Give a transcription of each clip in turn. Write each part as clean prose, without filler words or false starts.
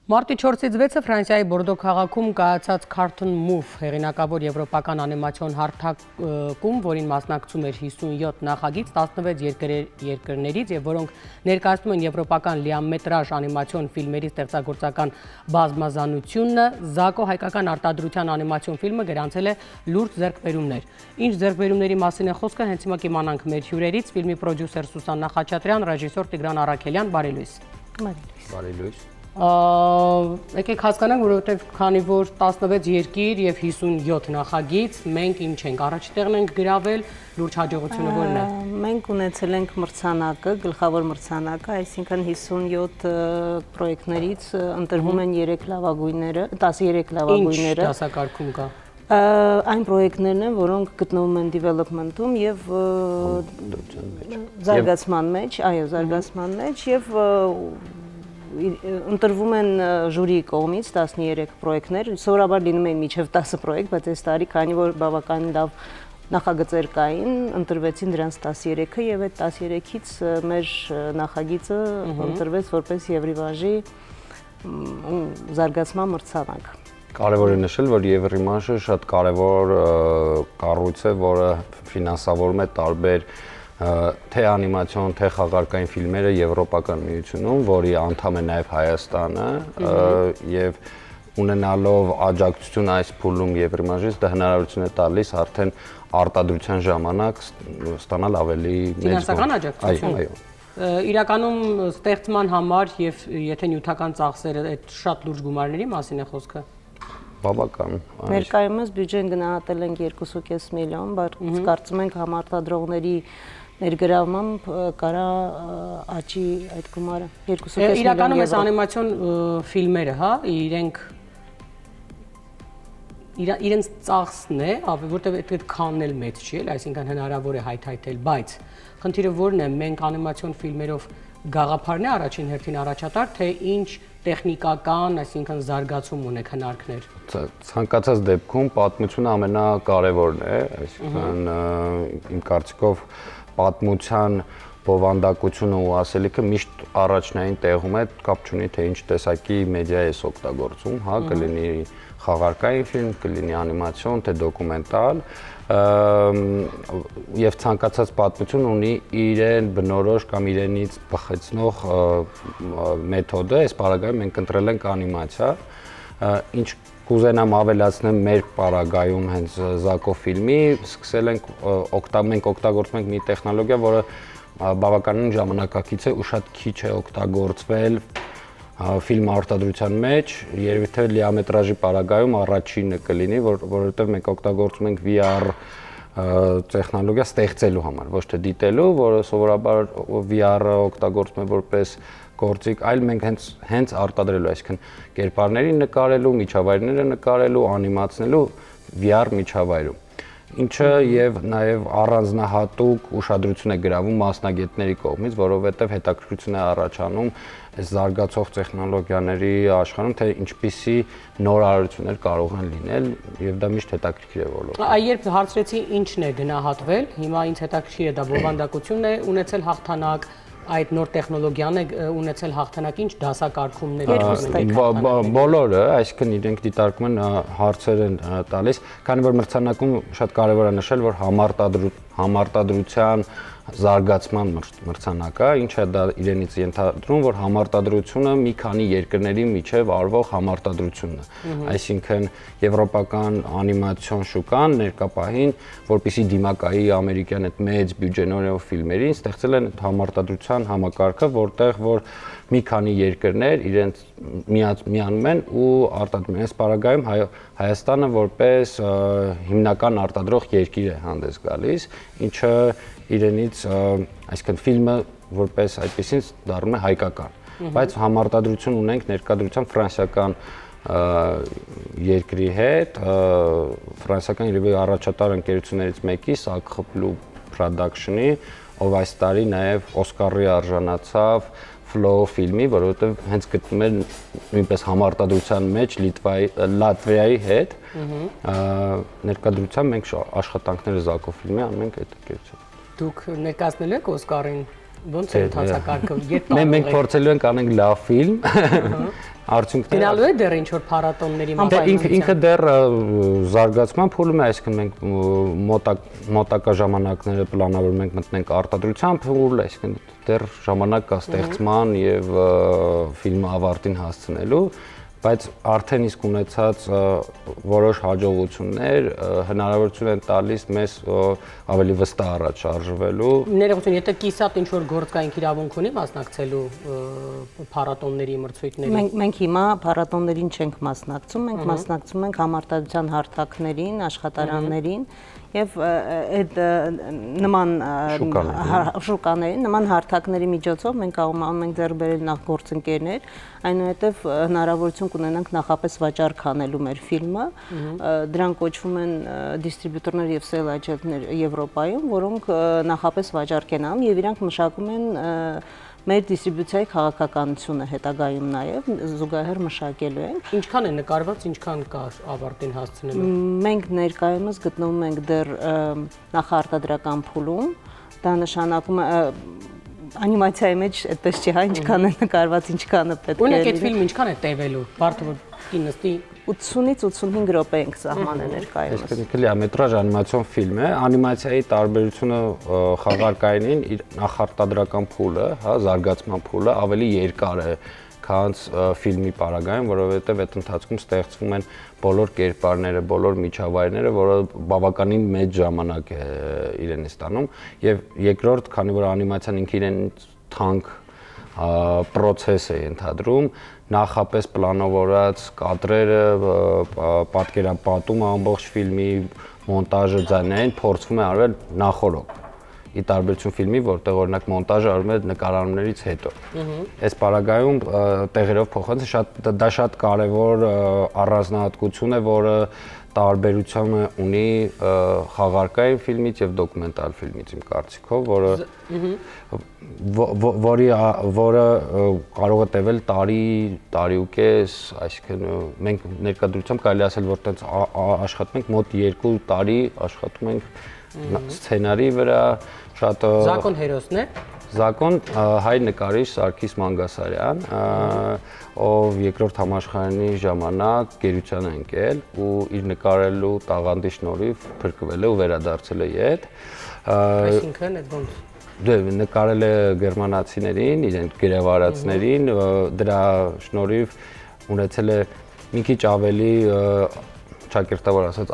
Մարտի 4-ից 6-ը Ֆրանսիայի Բորդո քաղաքում կայացած Cartoon Move հեղինակավոր եվրոպական անիմացիոն հարթակում, որին մասնակցում էր 57 նախագիծ 16 երկրներից եւ որոնք ներկայացնում են եվրոպական լիամետրաժ անիմացիոն ֆիլմերի ստեղծագործական բազմազանությունը, Զակո հայկական արտադրության անիմացիոն ֆիլմը գրանցել է լուրջ ձեռքբերումներ։ Ինչ ձեռքբերումների մասին է խոսքը, հենց հիմա կիմանանք մեր հյուրերից, ֆիլմի պրոդյուսեր Սուսաննա Խաչատրյան, ռեժիսոր Տիգրան Առաքելյան, բարելույս։ Բարելույս։ Եկեք հասկանանք, որովհետև քանի որ 16 երկիր եւ 57 նախագիծ, մենք ինչ ենք, առաջի տեղն ենք գրավել, լուրջ հաջողությունը որն է։ Մենք ունեցել ենք մրցանակը, գլխավոր մրցանակը, այսինքն 57 պրոյեկտներից ընտրվում են 3 լավագույնները, 13 լավագույնները։ Ինչ դասակարգում կա։ Այն պրոյեկտներն են, որոնք գտնվում են development-ում եւ զարգացման մեջ, այո, զարգացման մեջ եւ ընտրվում են ժյուրիի կողմից 13 պրոյեկտներ, սովորաբար լինում են մինչև 10 պրոյեկտ, բայց այս տարի քանի որ բավականին լավ նախագծեր կային, ընտրվեցին դրանց 13-ը եւ այդ 13-ից մեր նախագիծը ընտրվեց որպես Եվրիմաժի զարգացման մրցանակ։ Կարևոր է նշել, որ Եվրիմաժը շատ կարևոր կառույց է, որը ֆինանսավորում է տարբեր թե անիմացիոն, թե խաղարկային ֆիլմերը Եվրոպական միությունում, որի անդամ է նաև Հայաստանը, եւ ունենալով աջակցություն այս փուլում Եվրիմաժից, դա հնարավորություն է տալիս արդեն արտադրության ժամանակ ստանալ ավելի մեծ ֆինանսական աջակցություն։ Այո։ Իրականում ստեղծման համար եւ եթե նյութական ծախսերը այդ շատ լուրջ գումարների մասին է խոսքը։ Բավական։ Ներկայումս բյուջեն գնահատել ենք 2.5 միլիոն, բայց կարծում ենք համարտադրողների ներգրավմամբ կարա աճի այդ գումարը 2.5 միլիոն։ Իրականում այս անիմացիոն ֆիլմերը, հա, իրենց ծախսն է, որտեղ այդ քանն էլ մեծ չի, այսինքն հնարավոր է հայթայթել, բայց խնդիրը որն է, մենք անիմացիոն ֆիլմերով գաղափարն է առաջին հերթին առաջատար, թե ինչ տեխնիկական, այսինքն զարգացում ունեք հնարքներ։ Ցանկացած դեպքում պատմությունը ամենակարևորն է, այսինքն իմ կարծիքով պատմության բովանդակությունը ու ասելիքը միշտ առաջնային տեղում է, կապ չունի թե ինչ տեսակի մեդիա ես օգտագործում, հա, կլինի խաղարկային ֆիլմ, կլինի անիմացիոն, թե դոկումենտալ, եւ ցանկացած պատմություն ունի իրեն բնորոշ կամ իրենից բխեցնող մեթոդը, այս պարագայում մենք ընտրել ենք անիմացիա, ինչ կուզենամ ավելացնեմ մեր պարագայում հենց Զակո ֆիլմի, սկսել ենք մենք օգտագործում ենք մի տեխնոլոգիա, որը բավականին ժամանակակից է ու շատ քիչ է օգտագործվել ֆիլմ արտադրության մեջ, երևի թե լիամետրաժի պարագայում առաջինը կլինի, որովհետև մենք օգտագործում ենք VR տեխնոլոգիա ստեղծելու համար, ոչ թե դիտելու, որը սովորաբար VR-ը օգտագործում է որպես գործիք, այլ մենք հենց արտադրելու, այսինքն կերպարների նկարելու, միջավայրները նկարելու, անիմացնելու VR միջավայրում։ Ինչը եւ նաեւ առանձնահատուկ ուշադրություն է գրավում մասնագետների կողմից, որովհետեւ հետաքրքրություն է առաջանում այս զարգացող տեխնոլոգիաների աշխարհում, թե ինչպիսի նորարարություններ կարող են լինել եւ դա միշտ հետաքրքիր է ոլորտը։ Երբ հարցրեցի ինչն է գնահատվել, հիմա ինձ հետաքրքիր է դա բովանդակությունն է ունեցել հաղթանակ, այդ նոր տեխնոլոգիան է ունեցել հաղթանակ, ինչ դասակարգումներ բոլորը, այսինքն իրենք դիտարկում են հարցեր են տալիս, քանի որ մրցանակում շատ կարևոր է նշել, որ համարտադրության զարգացման մրցանակը, ինչը դա իրենից ենթադրում, որ համարտադրությունը մի քանի երկրների միջև արվող համարտադրությունն է։ Այսինքն եվրոպական անիմացիոն շուկան ներկապահին, որպեսզի դիմակայի ամերիկյան այդ մեծ բյուջենորով ֆիլմերին ստեղծել են համարտադրության համակարգը, որտեղ որ մի քանի երկրներ իրենց միանում են ու արտադրում են։ Այս պարագայում Հայաստանը որպես հիմնական արտադրող երկիր է հանդես գալիս, ինչը իրենից, այսինքն ֆիլմը որպես այդպեսին դառնում է հայկական, բայց համարտադրություն ունենք ներկայությամբ ֆրանսիական երկրի հետ, ֆրանսիական երևի առաջատար ընկերություններից մեկի Sacre Bleu Production-ի, ով այս տարի նաև Օսկարի արժանացավ Flow ֆիլմի, որովհետև հենց գտնում է նույնպես համարտադրության մեջ Լատվիայի հետ, ներկայությամբ մենք աշխատանքները Զակո ֆիլմի անում ենք այդ ընկերությամբ։ Դուք ներկայացնելու եք Օսկարին Ոնց է ընթացակարգը, երբ մենք փորձելու ենք անենք լավ ֆիլմ, արդյունքները գնալու է դեռ ինչ որ փառատոնների ինքը դեռ զարգացման փուլում է, այսինքն մենք մոտակա ժամանակները պլանավորում ենք մտնենք արտադրության փուլ, այսինքն դեռ ժամանակ կա ստեղծման եւ ֆիլմը ավարտին հասցնելու, բայց արդեն իսկ ունեցած որոշ հաջողություններ հնարավորություն են տալիս մեզ ավելի վստահ առաջ շարժվելու։ Ներողություն, եթե կիսատ ինչ որ գործկայինք իրավունք ունի մասնակցելու փառատոնների մրցույթներին։ Մենք հիմա փառատոններին չենք մասնակցում, մենք մասնակցում ենք համարտադրության հարթակներին, աշխատարաններին եւ այդ նման շուկաների, նման հարթակների միջոցով մենք կարողանում ենք ձեռք բերել նախ գործընկերներ, այնուհետև հնարավորություն կունենանք նախապես վաճառք անելու մեր ֆիլմը, դրանք կոչվում են դիստրիբյուտորներ եւ սել աջենտներ Եվրոպայում, որոնք նախապես վաճառք են անում եւ իրանք մշակում են մեր դիստրիբյուցիայի քաղաքականությունը հետագայում նաև զուգահեռ մշակելու ենք։ Ինչքան է նկարված, ինչքան կա ավարտին հասցնելու։ Մենք ներկայումս գտնվում ենք դեռ նախարտադրական փուլում, դա նշանակում է անիմացիայի մեջ այդպես չի, հա, ինչքան է նկարված, ինչքանը պետք է։ Ունեք այդ ֆիլմը ինչքան է տևելու, բարդ որ նստի 80-ից 85 րոպե ենք սահմանել ներկայումս։ Այսինքն լիամետրաժ անիմացիոն ֆիլմ է, անիմացիայի տարբերությունը խաղարկայինին իր նախարտադրական փուլը, հա, զարգացման փուլը ավելի երկար է, քան ֆիլմի պարագայում, որովհետև այդ ընթացքում ստեղծվում են բոլոր կերպարները, բոլոր միջավայրները, որը բավականին մեծ ժամանակ է իրեն ստանում, եւ երկրորդ, քանի որ անիմացիան ինքը իրեն թանկ պրոցես է ենթադրում, նախապես պլանավորած կադրերը, պատկերապատումը ամբողջ ֆիլմի, մոնտաժը, ձայնային փորձվում է արվել նախօրոք։ Ի տարբերություն ֆիլմի, որտեղ օրինակ մոնտաժը արվում է նկարահանումներից հետո։ Այս պարագայում տեղերով փոխանցը դա շատ կարևոր առանձնահատկություն է, որը տարբերություն ունի խաղարկային ֆիլմից եւ դոկումենտալ ֆիլմից իմ կարծիքով, որը կարող է տևել տարի ու կես, այսինքն մենք ներկայությամբ կարելի ասել, որ տենց աշխատում ենք մոտ 2 տարի աշխատում ենք սցենարի վրա, շատ Զակոն հերոսն է։ Զակոն հայ նկարիչ Սարգիս Մանգասարյան, ով երկրորդ համաշխարհային ժամանակ գերության է ընկել ու իր նկարելու տաղանդի շնորհիվ փրկվել է ու վերադարձել է ետ։ Այսինքն այդ ոնց Դե նկարել է գերմանացիներին, իրենց գերեվարացներին, դրա շնորհիվ ունեցել է մի քիչ ավելի ճակերտավոր ասած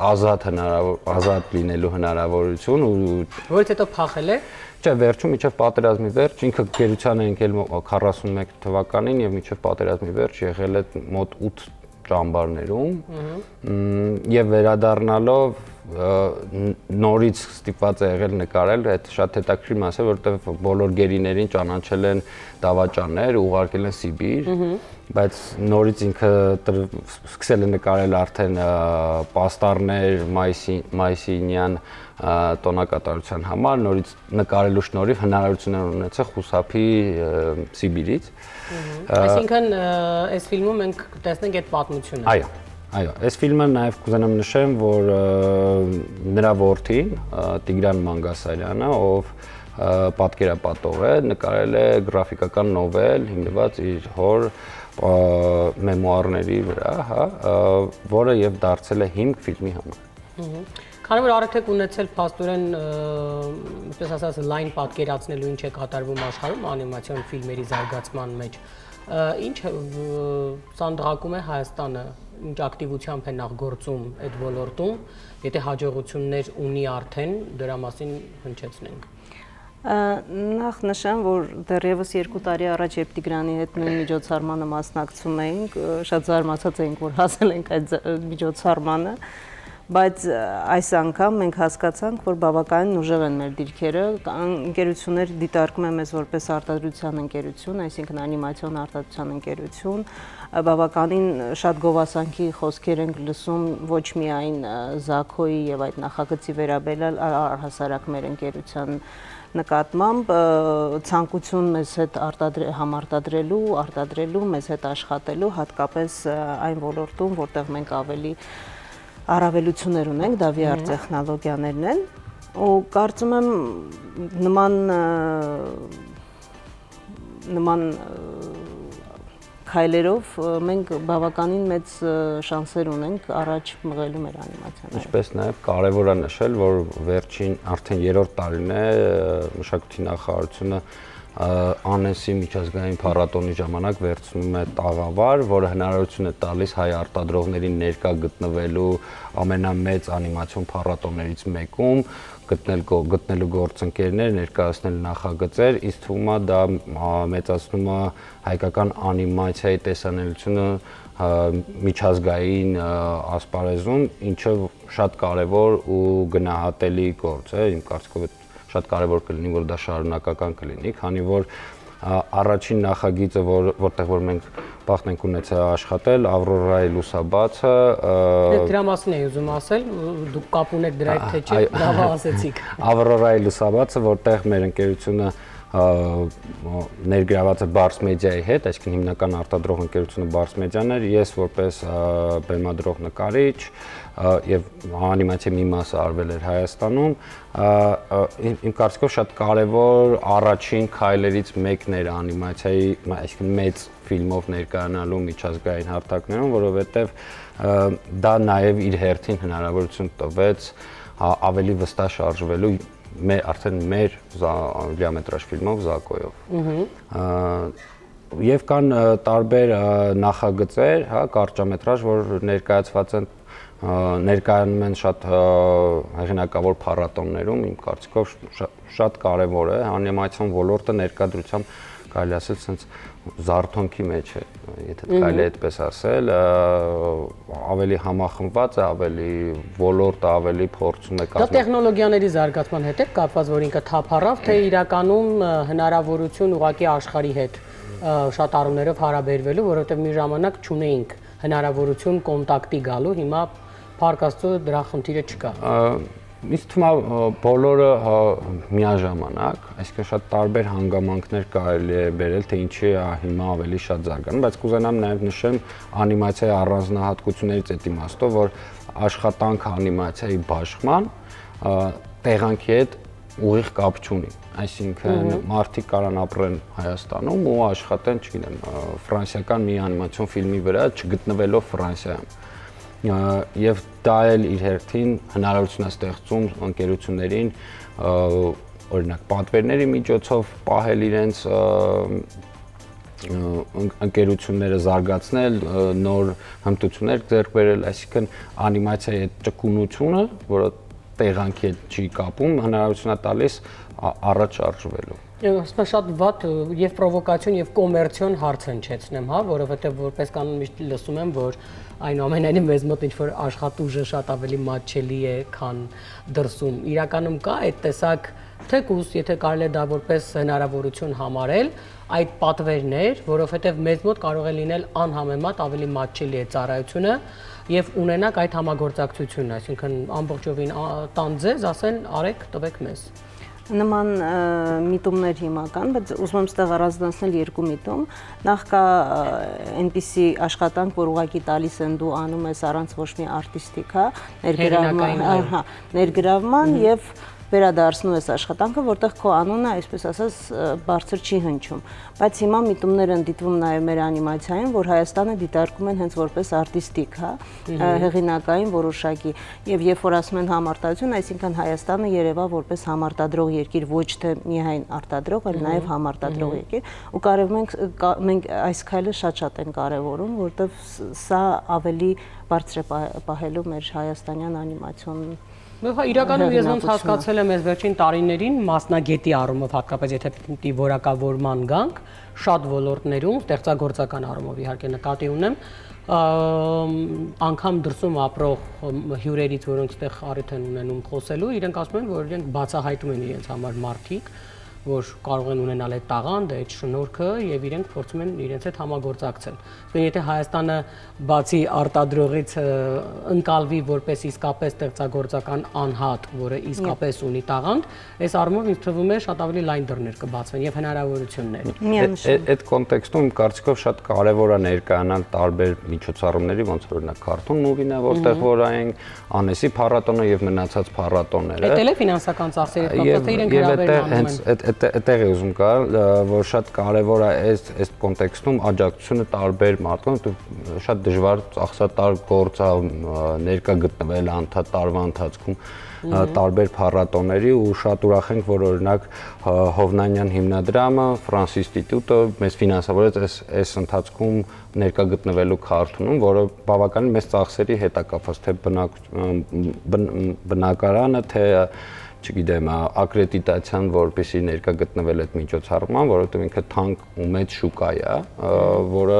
ազատ լինելու հնարավորություն ու որից հետո փախել է։ Չէ, վերջում միջև պատերազմի վերջ ինքը գերության է ընկել 41 թվականին եւ միջև պատերազմի վերջ եղել է մոտ 8 ճամբարներում եւ վերադառնալով նորից ստիպված է եղել նկարել, այդ շատ հետաքրքիր մաս է, որովհետեւ բոլոր գերիներին ճանաչել են դավաճաններ, ուղարկել են Սիբիր, բայց նորից ինքը սկսել է նկարել արդեն պաստառներ մայիսինյան տոնակատարության համար, նորից նկարելու շնորհիվ հնարավորություն ունեցել խուսափի Սիբիրից։ Այսինքն այս ֆիլմում մենք տեսնենք այդ պատմությունը։ Այո, այս ֆիլմը նաև կուզենամ նշեմ, որ նրա որդին Տիգրան Մանգասարյանը, ով պատկերապատող է, նկարել է գրաֆիկական նովել հիմնված իր հոր մեմուարների վրա, հա, որը եւ դարձել է հիմք ֆիլմի համար։ Քանի որ արդեն եք ունեցել փաստորեն, այսպես ասած, լայն պատկերացնելու ինչ է կատարվում աշխարհում անիմացիոն ֆիլմերի զարգացման մեջ, ինչ ծանրակում է Հայաստանը, ինչ ակտիվությամբ է նախ գործում այդ ոլորտում, եթե հաջողություններ ունի արդեն, դրա մասին հնչեցնենք։ Նախ նշեմ, որ դեռևս 2 տարի առաջ երբ Տիգրանի հետ նույն միջոցառմանը մասնակցում էինք, շատ զարմացած էինք, որ հասել ենք այդ միջոցառմանը, բայց այս անգամ մենք հասկացանք, որ բավականին ուժեղ են մեր դիրքերը, ընկերություններ դիտարկում են մեզ որպես արտադրության ընկերություն, այսինքն անիմացիոն արտադրության ընկերություն, բավականին շատ գովասանքի խոսքեր ենք լսում ոչ միայն Զաքոյի եւ այդ նախագծի վերաբերյալ առհասարակ մեր ընկերության նկատմամբ ցանկություն մեզ հետ արտադրելու, մեզ հետ աշխատելու, հատկապես այն ոլորտում, որտեղ մենք ավելի առավելություններ ունենք, դա VR տեխնոլոգիաներն են, ու կարծում եմ նման նման քայլերով մենք բավականին մեծ շանսեր ունենք առաջ մղելու մեր անիմացիաները։ Ինչպես նաև կարևոր է նշել, որ վերջին արդեն 3-րդ տարին է մշակույթի նախարարությունը Անեսի միջազգային փառատոնի ժամանակ վերցնում է տաղավար, որը հնարավորություն է տալիս հայ արտադրողներին ներկա գտնվելու ամենամեծ անիմացիոն փառատոններից մեկում, գտնելու գործընկերներ, ներկայացնել նախագծեր, իսկ թվում է դա մեծացնում է հայկական անիմացիայի տեսանելիությունը միջազգային ասպարեզում, ինչը շատ կարևոր ու գնահատելի գործ է, իմ կարծիքով շատ կարևոր կլինի, որ դա շարունակական կլինի, քանի որ առաջին նախագիծը, որտեղ որ մենք բախտ ենք ունեցել աշխատել, Ավրորայի լուսաբացը։ Դրա մասին էի ուզում ասել, դուք կապ ունեք դրա հետ թե չէ, լավ ասեցիք։ Ավրորայի լուսաբացը, որտեղ մեր ընկերությունը ներգրաված է Bars Media-ի հետ, այսինքն հիմնական արտադրող ընկերությունը Bars Media-ն էր, ես որպես բեմադրող նկարիչ եւ անիմացիայի մի մասը արվել էր Հայաստանում, իմ կարծիքով շատ կարեւոր առաջին քայլերից մեկն էր անիմացիայի, այսինքն մեծ ֆիլմով ներկայանալու միջազգային հարթակներում, որովհետեւ դա նաեւ իր հերթին հնարավորություն տվեց ավելի վստահ շարժվելու արդեն մեր լիամետրաժ ֆիլմով Զակոյով։ Եվ կան տարբեր նախագծեր, հա, կարճամետրաժ, որ ներկայացված են ներկայանում են շատ հեղինակավոր փառատոններում, իմ կարծիքով շատ կարևոր է, անիմացիոն ոլորտը ներկայությամբ կարելի ասել sense զարթոնքի մեջ է, եթե կարելի այդպես ասել, ավելի համախմբված է, ավելի ոլորտը ավելի փորձում է կազմել։ Դա տեխնոլոգիաների զարգացման հետ է կապված, որ ինքը թափառավ, թե իրականում հնարավորություն ուղղակի աշխարհի հետ շատ առումներով հարաբերվելու, որովհետև մի ժամանակ չունեինք հնարավորություն կոնտակտի գալու, հիմա փառք Աստծո դրա խնդիրը չկա։ Ինձ թվում է բոլորը միաժամանակ, այսինքն շատ տարբեր հանգամանքներ կարելի է բերել, թե ինչի է հիմա ավելի շատ զարգանում, բայց կուզենամ նաև նշեմ անիմացիայի առանձնահատկություններից այդ իմաստով, որ աշխատանքը անիմացիայի բաշխման տեղանքի հետ ուղիղ կապ չունի, այսինքն մարդիկ կարան ապրեն Հայաստանում ու աշխատեն, չգիտեմ, ֆրանսիական մի անիմացիոն ֆիլմի վրա, չգտնվելով Ֆրանսիայում։ Եվ դա էլ իր հերթին հնարավորություն է ստեղծում ընկերություններին օրինակ պատվերների միջոցով պահել իրենց ընկերությունները զարգացնել, նոր հմտություններ ձեռք բերել, այսինքն անիմացիայի այդ ճկունությունը, որը տեղանքի հետ չի կապում, հնարավորություն է տալիս առաջ շարժվելու։ Ասում շատ վատ եւ պրովոկացիոն եւ կոմերցիոն հարց հնչեցնեմ, հա, որովհետեւ որպես կանոն միշտ լսում եմ, որ այնուամենայնիվ մեզ մոտ ինչ-որ աշխատուժը շատ ավելի մատչելի է, քան դրսում։ Իրականում կա այդ տեսակ թեկուզ, եթե կարելի է դա որպես հնարավորություն համարել, այդ պատվերներ, որովհետեւ մեզ մոտ կարող է լինել անհամեմատ ավելի մատչելի է ծառայությունը եւ ունենակ այդ համագործակցությունը, այսինքն ամբողջովին տան ձեզ, ասեն, արեք, տվեք մեզ։ Նման միտումներ հիմա կան, բայց ուզում եմ ստեղ առանձնացնել երկու միտում։ Նախ կա այնպիսի աշխատանք, որ ուղղակի տալիս են դու անում ես առանց ոչ մի արտիստիկ, հա, ներգրավման եւ վերադարձնում ես աշխատանքը, որտեղ քո անունը, այսպես ասած, բարձր չի հնչում։ Բայց հիմա միտումներ են դիտվում նաև մեր անիմացիային, որ Հայաստանը դիտարկում են հենց որպես արտիստիկ, հա, հեղինակային որոշակի։ Եւ երբ որ ասում են համարտադրություն, այսինքն Հայաստանը երևա որպես համարտադրող երկիր, ոչ թե միայն արտադրող, այլ նաև համարտադրող երկիր։ Ու մենք այս քայլը շատ են կարևորում, որտեղ սա ավելի բարձր է պահելու մեր հայաստանյան անիմացիոն։ Իրականում ես ոնց հասկացել եմ այս վերջին տարիներին մասնագետի առումով, հատկապես եթե պիտի որակավորման գանք, շատ ոլորտներում, ստեղծագործական առումով իհարկե նկատի ունեմ, անգամ դրսում ապրող հյուրերից, որոնք ստեղ առիթ են ունենում խոսելու, իրենք ասում են, որ իրենք բացահայտում են իրենց համար մարդիկ, որ կարող են ունենալ այդ տաղանդը, այդ շնորհքը եւ իրենք փորձում են իրենց հետ համագործակցել։ Այսինքն եթե Հայաստանը բացի արտադրողից ընկալվի որպես իսկապես ստեղծագործական անհատ, որը իսկապես ունի տաղանդ, այս առումով ինձ թվում է շատ ավելի լայն դռներ կբացվեն եւ հնարավորություններ։ Այդ կոնտեքստում կարծիքով շատ կարեւոր է ներկայանալ տարբեր միջոցառումների, ոնց որ օրինակ Cartoon Movie-ն է, որտեղ որ այն Անեսի փառատոնը եւ մնացած փառատոնները։ Դա էլ է ֆինանսական ծախսերի կապված, թե իրենք հրավերն անում են։ այդտեղ ուզում գալ, որ շատ կարևոր է այս կոնտեքստում աջակցությունը տարբեր մարդկանց, շատ դժվար ծախսատար գործ է ներկա գտնվել տարվա ընթացքում տարբեր փառատոների ու շատ ուրախ ենք, որ օրինակ Հովնանյան հիմնադրամը, Ֆրանս ինստիտուտը մեզ ֆինանսավորեց այս ընթացքում ներկա գտնվելու քարտունում, որը բավականին մեծ ծախսերի հետ է կապված, թե բնակարանը, թե չգիտեմ, ակրեդիտացիան, որպեսզի ներկա գտնվել այդ միջոցառման, որովհետև ինքը թանկ ու մեծ շուկա է, որը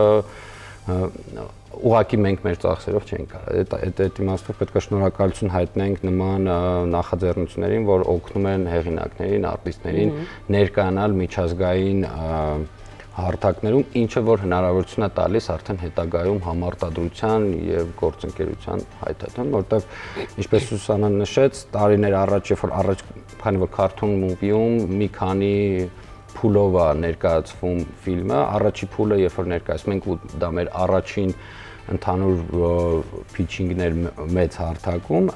ուղղակի մենք մեր ծախսերով չենք կարող։ Այդ իմաստով պետք է շնորհակալություն հայտնենք նման նախաձեռնություններին, որ օգնում են հեղինակներին, արտիստներին ներկայանալ միջազգային հարթակներում, ինչը որ հնարավորություն է տալիս արդեն հետագայում համարտադրության եւ գործընկերության հայթայթում, որովհետեւ ինչպես Սուսանան նշեց, տարիներ առաջ, երբ որ քանի որ Cartoon Movie-ում մի քանի փուլով է ներկայացվում ֆիլմը, առաջի փուլը երբ որ ներկայացնում ենք ու դա մեր առաջին ընդհանուր փիչինգներ մեծ հարթակում,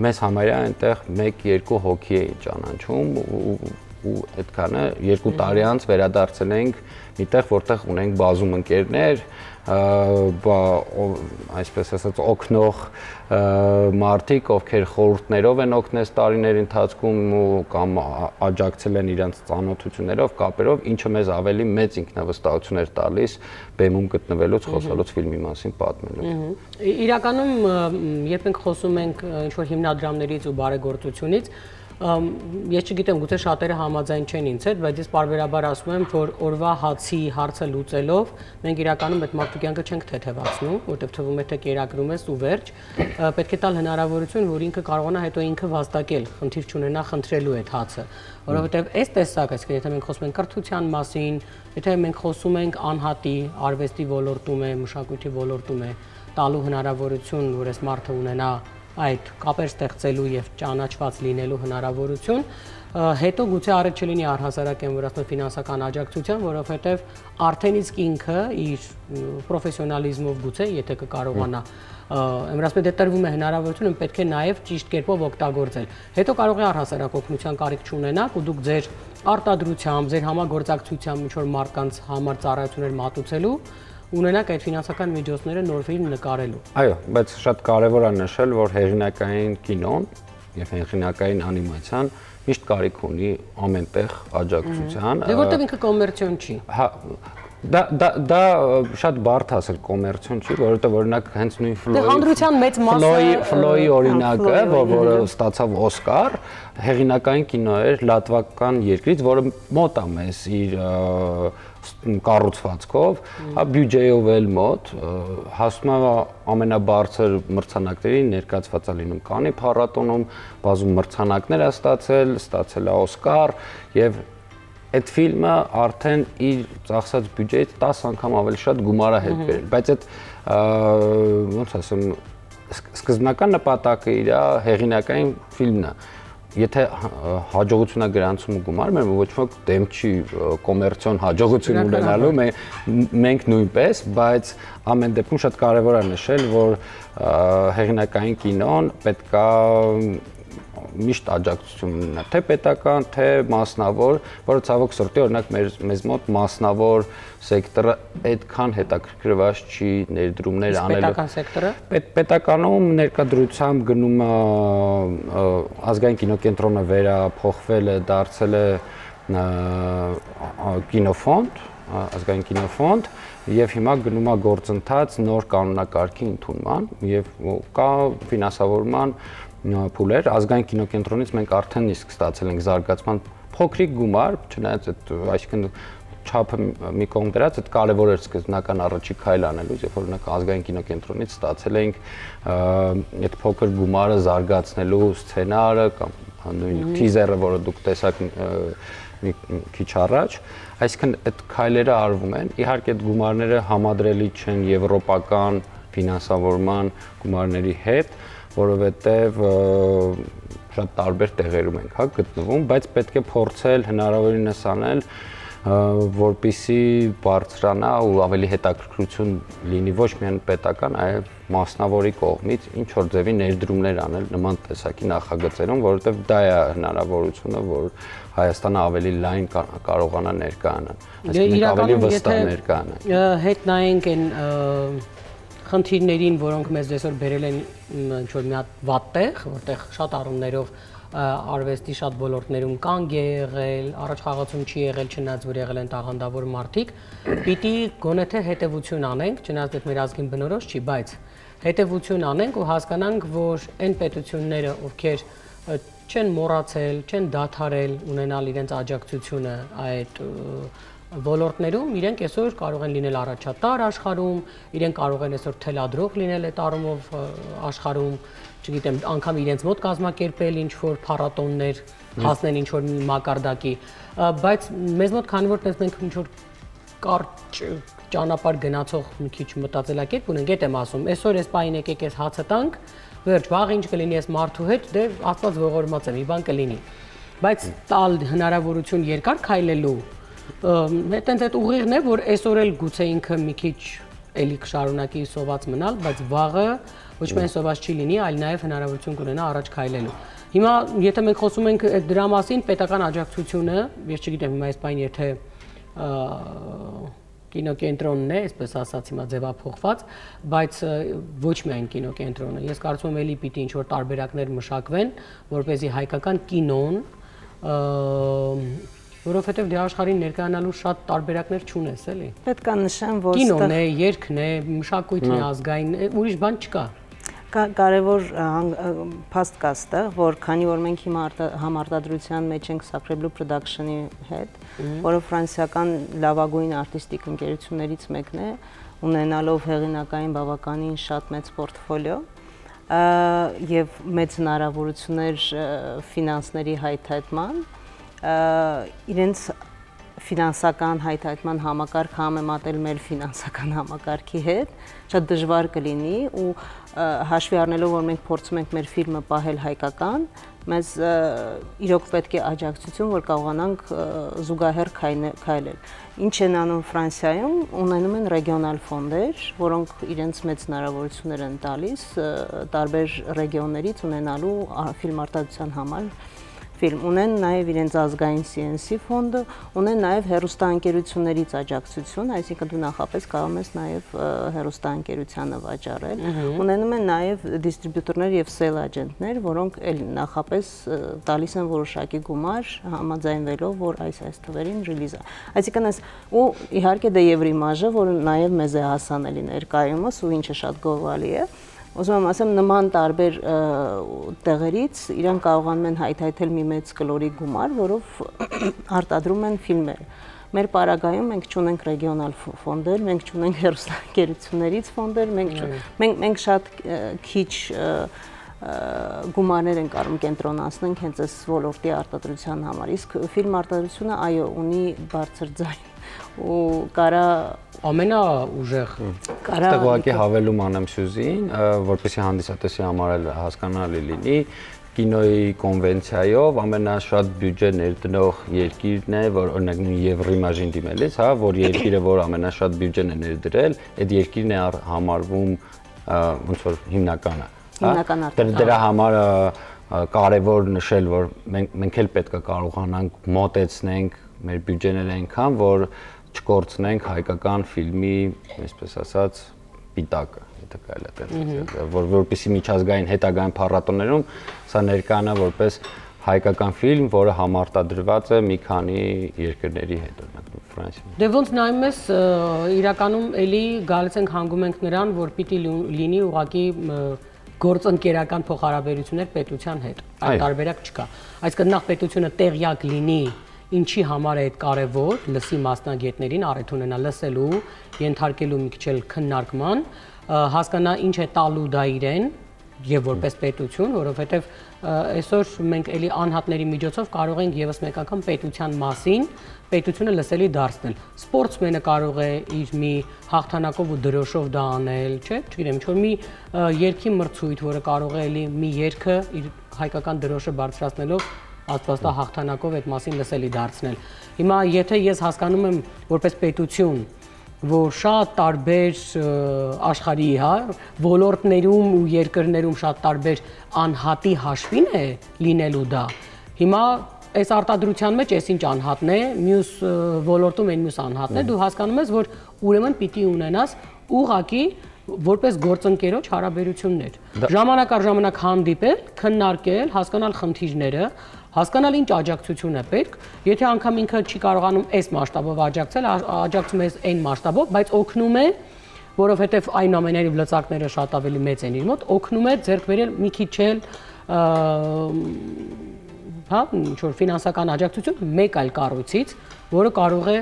մեզ համարյա այնտեղ 1-2 հոգի է ճանաչում ու այդքանը 2 տարի անց վերադարձել ենք միտեղ, որտեղ ունենք բազում ընկերներ, այսպես ասած օգնող մարդիկ, ովքեր խորհուրդներով են օգնել տարիների ընթացքում կամ աջակցել են իրենց ծանոթություններով, կապերով, ինչը մեզ ավելի մեծ ինքնավստահություն էր տալիս բեմում գտնվելուց, խոսալուց ֆիլմի մասին պատմելուց։ Իրականում, երբ մենք խոսում ենք ինչ-որ հիմնադրամներից ու բարեգործությունից, ես չգիտեմ, գուցե շատերը համաձայն չեն ինձ հետ, բայց ես պարբերաբար ասում եմ, որ օրվա հացի հարցը լուծելով մենք իրականում այդ մարդու կյանքը չենք թեթևացնում, որտեղ թվում է թե կերակրում ես ու վերջ, պետք է տալ հնարավորություն, որ ինքը կարողանա հետո ինքը վաստակել, խնդիր չունենա խնդրելու այդ հացը, որովհետև այս տեսակ, այսինքն եթե մենք խոսում ենք կրթության մասին, եթե մենք խոսում ենք անհատի, արվեստի ոլորտում է, մշակույթի ոլորտում է, տալու հնարավորություն, որ այս մարդը ունենա այդ կապեր ստեղծելու եւ ճանաչված լինելու հնարավորություն, հետո գուցե առիթ չլինի առհասարակ են որ ասում ֆինանսական աջակցության, որովհետեւ արդեն իսկ ինքը իր պրոֆեսիոնալիզմով գուցե եթե կկարողանա ամրացնել դե տրվում է հնարավորություն, պետք է նաեւ ճիշտ կերպով օգտագործել։ Հետո կարող է առհասարակ օգնության կարիք չունենաք ու դուք ձեր արտադրությամբ, ձեր համագործակցությամբ ինչ որ մարդկանց համար ծառայություններ մատուցելու ունենաք այդ ֆինանսական միջոցները նոր ֆիլմ նկարելու։ Այո, բայց շատ կարևոր է նշել, որ հեղինակային կինոն եւ հեղինակային անիմացիան միշտ կարիք ունի ամենտեղ աջակցության։ Դե որտեղ ինքը կոմերցիոն չի։ Հա, դա շատ բարդ ասել կոմերցիոն չի, որովհետեւ օրինակ հենց նույն Ֆլոյի օրինակը, որը ստացավ Օսկար, հեղինակային կինո էր լատվական երկրից, որը մոտ է մեզ իր կառուցվածքով, հա բյուջեով էլ մոտ, հասնում է ամենաբարձր մրցանակների ներկայացված է լինում Կաննի փառատոնում, բազում մրցանակներ է ստացել է Օսկար եւ այդ ֆիլմը արդեն իր ծախսած բյուջեից 10 անգամ ավելի շատ գումար է հետ բերել, բայց այդ ոնց ասեմ սկզբնական նպատակը իր հեղինակային ֆիլմն է։ Եթե հաջողություն է գրանցում ու գումար, մեր ոչ ոք դեմ չի կոմերցիոն հաջողություն ունենալու, մենք նույնպես, բայց ամեն դեպքում շատ կարևոր է նշել, որ հեղինակային կինոն պետք է միշտ աջակցություն ունենա, թե պետական, թե մասնավոր, որը ցավոք սրտի օրինակ մեզ մոտ մասնավոր սեկտորը այդքան հետաքրքրված չի ներդրումներ անելու։ Պետական սեկտորը։ Պետականում ներկայդրությամբ գնում է ազգային կինոկենտրոնը վերափոխվել է, դարձել է կինոֆոնդ, ազգային կինոֆոնդ եւ հիմա գնում է գործընթաց նոր կանոնակարգի ընդունման եւ կա ֆինանսավորման փուլեր, ազգային կինոկենտրոնից մենք արդեն իսկ ստացել ենք զարգացման փոքրիկ գումար, չնայած այդ այսինքն չափը մի կողմ դրած, այդ կարևոր էր սկզբնական առաջի քայլ անելուց, երբ որ օրինակ ազգային կինոկենտրոնից ստացել ենք այդ փոքր գումարը զարգացնելու սցենարը կամ նույն թիզերը, որը դուք տեսաք մի քիչ առաջ, այսինքն այդ քայլերը արվում են, իհարկե այդ գումարները համադրելի չեն եվրոպական ֆինանսավորման գումարների հետ, որովհետև շատ տարբեր տեղերում ենք գտնվում, բայց պետք է փորձել հնարավորինս անել որպեսզի բարձրանա ու ավելի հետաքրքրություն լինի ոչ միայն պետական, այլ մասնավորի կողմից ինչ որ ձևի ներդրումներ անել նման տեսակի նախագծերում, որովհետև դա է հնարավորությունը, որ Հայաստանը ավելի լայն կարողանա ներկայանալ, այսինքն ավելի վստահ ներկայանալ։ Հետ նայենք այն խնդիրներին, որոնք մեզ այսօր բերել են ինչ որ մի հատ վատ տեղ, որտեղ շատ առումներով արվեստի շատ ոլորտներում կանգ է եղել, առաջխաղացում չի եղել, չնայած որ եղել են տաղանդավոր մարդիկ, պիտի գոնե թե հետևություն անենք, չնայած դա մեր ազգին բնորոշ չի, բայց հետևություն անենք ու հասկանանք, որ այն պետությունները, ովքեր չեն մոռացել, չեն դադարել ունենալ իրենց աջակցությունը այդ ոլորտներում, իրենք այսօր կարող են լինել առաջատար աշխարհում, իրենք կարող են այսօր թելադրող լինել այդ առումով աշխարհում, չգիտեմ, անգամ իրենց մոտ կազմակերպել ինչ-որ փառատոններ, հասնել ինչ-որ մի մակարդակի, բայց մեզ մոտ քանի որ մենք ինչ-որ կարճ ճանապարհ գնացող մի քիչ մտածելակերպ ունենք, այդ եմ ասում, այսօր այս պահին եկեք այս հացը տանք, վերջ, վաղ ինչ կլինի այս մարդու հետ, դե Աստված ողորմած է, մի բան կլինի, բայց տալ հնարավորություն երկար քայլելու, հետենց այդ ուղիղն է, որ այսօր էլ գուցե ինքը մի քիչ էլի կշարունակի սոված մնալ, բայց վաղը ոչ միայն սոված չի լինի, այլ նաև հնարավորություն կունենա առաջ քայլելու։ Հիմա եթե մենք խոսում ենք դրա մասին, պետական աջակցությունը, ես չգիտեմ հիմա այս բան եթե կինոկենտրոնն է, այսպես ասած հիմա ձևափոխված, բայց ոչ միայն կինոկենտրոնը։ Ես կարծում եմ էլի պիտի ինչ-որ տարբերակներ մշակվեն, որպեսզի հայկական կինոն, որովհետև դե աշխարհին ներկայանալու շատ տարբերակներ չունես, էլի։ Պետք է նշեմ, որ կինոն է, երգն է, մշակույթն է ազգային, ուրիշ բան չկա։ Կարևոր փաստ կա ստեղ, որ քանի որ մենք հիմա համարտադրության մեջ ենք Sacre Production-ի հետ, որը ֆրանսիական լավագույն արտիստիկ ընկերություններից մեկն է, ունենալով հեղինակային բավականին շատ մեծ պորտֆոլիո եւ մեծ հնարավորություններ ֆինանսների հայթայթման, իրենց ֆինանսական հայթայթման համակարգ համեմատել մեր ֆինանսական համակարգի հետ շատ դժվար կլինի ու հաշվի առնելով որ մենք փորձում ենք մեր ֆիլմը պահել հայկական, մեզ իրոք պետք է աջակցություն, որ կարողանանք զուգահեռ քայլել։ Ինչ են անում Ֆրանսիայում, ունենում են ռեգիոնալ ֆոնդեր, որոնք իրենց մեծ հնարավորություններ են տալիս տարբեր ռեգիոններից ունենալու ֆիլմարտադրության համար ֆիլմ, ունեն նաև իրենց ազգային CNC ֆոնդը, ունեն նաև հեռուստաընկերություններից աջակցություն, այսինքն դու նախապես կարող ես նաև հեռուստաընկերությանը վաճառել, ունենում են նաև դիստրիբյուտորներ եւ սեյլ աջենտներ, որոնք էլ նախապես տալիս են որոշակի գումար համաձայնվելով, որ այս թվերին ռիլիզ է։ Այսինքն այս ու իհարկե դե Եվրիմաժը, որը նաև մեզ է հասանելի ներկայումս ու ինչը շատ գովալի է։ Ուզում եմ ասեմ, նման տարբեր տեղերից իրենք կարողանում են հայթայթել մի մեծ կլորի գումար, որով արտադրում են ֆիլմեր։ Մեր պարագայում մենք չունենք ռեգիոնալ ֆոնդեր, մենք չունենք հեռուստաընկերություններից ֆոնդեր, մենք շատ քիչ գումարներ ենք կարող կենտրոնացնենք հենց այս ոլորտի արտադրության համար։ Իսկ ֆիլմ արտադրությունը, այո, ունի բարձր ձայն ու կարա ամենաուժեղ Այստեղ ուղղակի հավելում անեմ Սյուզին, որպեսզի հանդիսատեսի համար էլ հասկանալի լինի, կինոյի կոնվենցիայով ամենաշատ բյուջե ներդնող երկիրն է, որ օրինակ Եվրիմաժին դիմելից, հա, որ երկիրը, որ ամենաշատ բյուջեն է ներդրել, այդ երկիրն է համարվում ոնց որ հիմնականը։ Հիմնական արտադրություն։ Դրա համար կարևոր նշել, որ մենք էլ պետք է կարողանանք մոտեցնենք մեր բյուջեները այնքան, որ չկորցնենք հայկական ֆիլմի, այսպես ասած, պիտակը, եթե կարելի է այդպես, որպեսզի միջազգային հետագային փառատոներում սա ներկայանա որպես հայկական ֆիլմ, որը համարտադրված է մի քանի երկրների հետ, օրինակ Ֆրանսիայում։ Դե ոնց նայում ես, իրականում էլի գալիս ենք հանգում ենք նրան, որ պիտի լինի ուղղակի գործընկերական փոխհարաբերություններ պետության հետ։ Այդ տարբերակ չկա։ Այսինքն նախ պետությունը տեղյակ լինի ինչի համար է այդ կարևոր, լսի մասնագետներին, առիթ ունենա լսելու, ենթարկելու մի քիչ էլ քննարկման, հասկանա ինչ է տալու դա իրեն եւ որպես պետություն, որովհետեւ այսօր մենք էլի անհատների միջոցով կարող ենք եւս մեկ անգամ պետության մասին պետությունը լսելի դարձնել։ Սպորտսմենը կարող է իր մի հաղթանակով ու դրոշով դա անել, չէ՞, չգիտեմ, ինչ-որ մի երգի մրցույթ, որը կարող է էլի մի երգը իր հայկական դրոշը բարձրացնելով Աստվածտա հաղթանակով այդ մասին լսելի դարձնել։ Հիմա եթե ես հասկանում եմ որպես պետություն, որ շատ տարբեր աշխարհի, հա, ոլորտներում ու երկրներում շատ տարբեր անհատի հաշվին է լինելու դա։ Հիմա այս արտադրության մեջ էս ինչ անհատն է, մյուս ոլորտում այն մյուս անհատն է, դու հասկանում ես, որ ուրեմն պիտի ունենաս ուղղակի որպես գործընկերոջ հարաբերություններ։ Ժամանակ առ ժամանակ հանդիպել, քննարկել, հասկանալ խնդիրները, հասկանալ ինչ աջակցություն է պետք, եթե անգամ ինքը չի կարողանում այս մասշտաբով աջակցել, աջակցում է այն մասշտաբով, բայց օգնում է, որովհետև այնուամենայնիվ լծակները շատ ավելի մեծ են իր մոտ, օգնում է ձեռք բերել մի քիչ էլ հա, ինչ-որ ֆինանսական աջակցություն մեկ այլ կառույցից, որը կարող է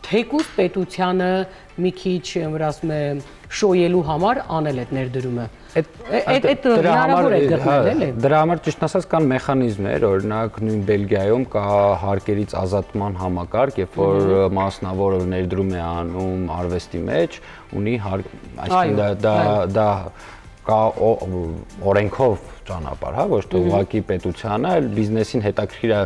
թեկուզ պետությանը մի քիչ, ասում եմ, շոյելու համար անել այդ ներդրումը։ Այդ հնարավոր է գտնել, էլի։ Դրա համար ճիշտ ասած կան մեխանիզմներ, օրինակ նույն Բելգիայում կա հարկերից ազատման համակարգ, երբ որ մասնավորը ներդրում է անում արվեստի մեջ, ունի այսինքն դա կա օրենքով ճանապարհ, հա, ոչ թե ուղղակի պետությանը, այլ բիզնեսին հետաքրքիր է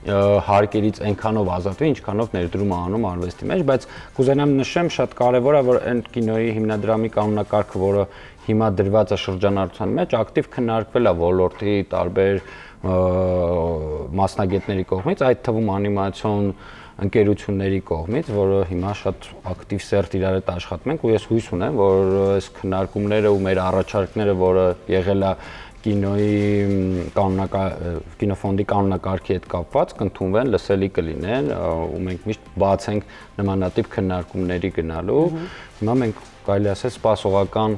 հարկերից այնքանով ազատվի, ինչքանով ներդրում անում արվեստի մեջ, բայց կուզենամ նշեմ, շատ կարևոր է, որ այն կինոյի հիմնադրամի կանոնակարգը, որը հիմա դրված է շրջանառության մեջ, ակտիվ քննարկվել է ոլորտի տարբեր մասնագետների կողմից, այդ թվում անիմացիոն ընկերությունների կողմից, որը հիմա շատ ակտիվ սերտ իրար հետ աշխատում ենք, ու ես հույս ունեմ, որ այս քննարկումները ու մեր առաջարկները, որը եղել է կինոֆոնդի կանոնակարգի հետ կապված կընդունվեն, լսելի կլինեն, ու մենք միշտ բաց ենք նմանատիպ քննարկումների գնալու։ Հիմա մենք կարելի ասել սպասողական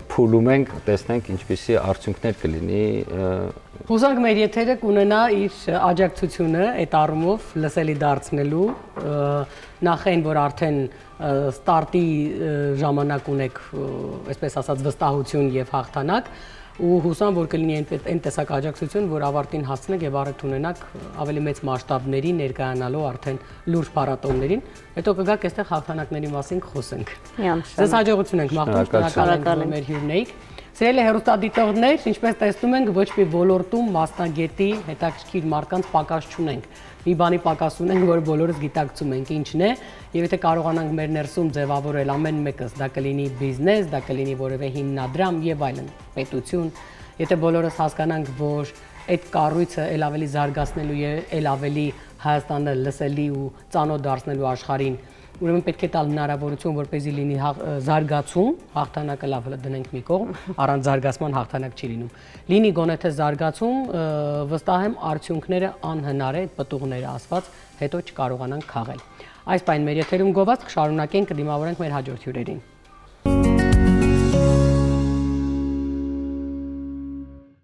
փուլում ենք, տեսնենք ինչպիսի արդյունքներ կլինի։ Հուսանք մեր եթերը կունենա իր աջակցությունը այդ առումով լսելի դարձնելու, նախ այն, որ արդեն ստարտի ժամանակ ունեք, այսպես ասած, վստահություն եւ հաղթանակ, ու հուսամ, որ կլինի այն տեսակ աջակցություն, որ ավարտին հասցնեք եւ առիթ ունենաք ավելի մեծ մասշտաբների ներկայանալու արդեն լուրջ փառատոներին, հետո կգաք այստեղ հաղթանակների մասին խոսենք։ Ձեզ հաջողություն ենք մաղթում, շնորհակալ եմ մեր հյուրն էիք։ Սիրելի հեռուստադիտողներ, ինչպես տեսնում ենք, ոչ մի ոլորտում մասնագետի հետաքրքիր մարդկանց պակաս չունենք։ Մի բանի պակաս ունենք, որ բոլորս գիտակցում ենք ինչն է, եւ եթե կարողանանք մեր ներսում ձևավորել ամեն մեկս, դա կլինի բիզնես, դա կլինի որևէ հիմնադրամ եւ այլն, պետություն, եթե բոլորս հասկանանք, որ այդ կառույցը ել ավելի զարգացնելու եւ ել ավելի Հայաստանը լսելի ու ծանոթ դարձնելու աշխարհին, ուրեմն պետք է տալ հնարավորություն, որպեսզի լինի զարգացում, հաղթանակը լավ դնենք մի կողմ, առանց զարգացման հաղթանակ չի լինում։ Լինի գոնե թե զարգացում, վստահ եմ արդյունքները անհնար է, պտուղները ասված, հետո չկարողանանք քաղել։ Այս պայն մեր եթերում գովազդ կշարունակենք, կդիմավորենք մեր հաջորդ հյուրերին։